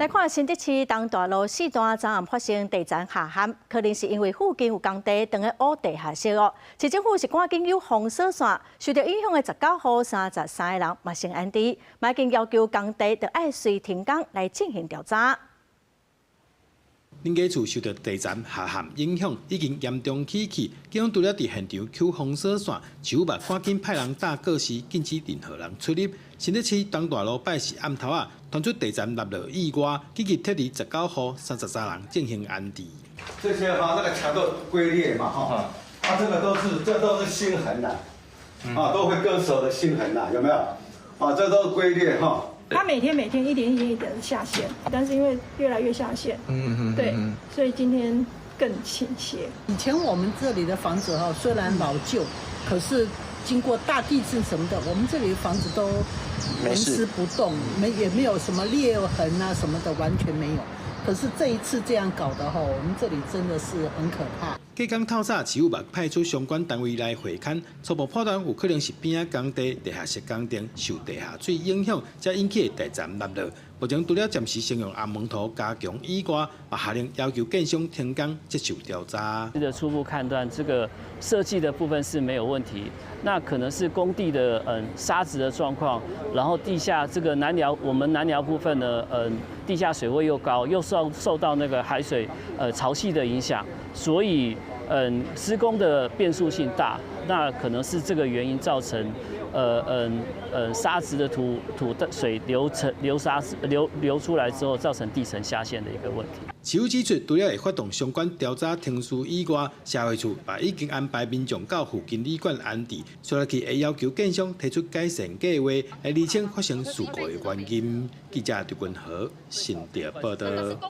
来看新竹市东大路4段昨暗发生地层下陷，可能是因为附近有工地等个挖地下室哦。市政府是赶紧有封锁线，受到影响的19号33个人嘛成安置，已经要求工地得爱随停工来进行调查。林家厝受到地层下陷影响，已经严重起气。警方除了伫现场扣封锁线，市府嘛赶紧派人搭告示，禁止任何人出入。新竹市东大路拜四暗头啊，传出地层落落意外，积极撤离19号33人进行安置。这些那个墙都龟裂嘛这个都是心痕呐，都会割手的心痕呐，有没有？这都是龟裂哈。它每天一点一点下陷，但是因为越来越下陷，对，所以今天更倾斜。以前我们这里的房子虽然老旧，可是经过大地震什么的，我们这里的房子都纹丝不动，也没有什么裂痕啊什么的，完全没有。可是这一次这样搞的我们这里真的是很可怕。隔天透早，市府嘛派出相关单位来会勘，初步判断有可能是边仔工地地下室工程受地下水影响，才引起的地层落落。目前除了暂时先用暗蒙图加强以外，也下令要求建商停工接受调查。初步判断，这个设计的部分是没有问题，那可能是工地的沙质的状况，然后地下这个我们南寮部分呢地下水位又高，又受到那个海水潮汐的影响，所以施工的变数性大，那可能是这个原因造成沙质的土的水流出来之后，造成地层下陷的一个问题。市府指出，除了会发动相关调查程序以外，社会处也已经安排民众到附近旅馆安置，接落去会要求建商提出改善计划，来厘清发生事故的原因。记者刘君豪，新竹报道。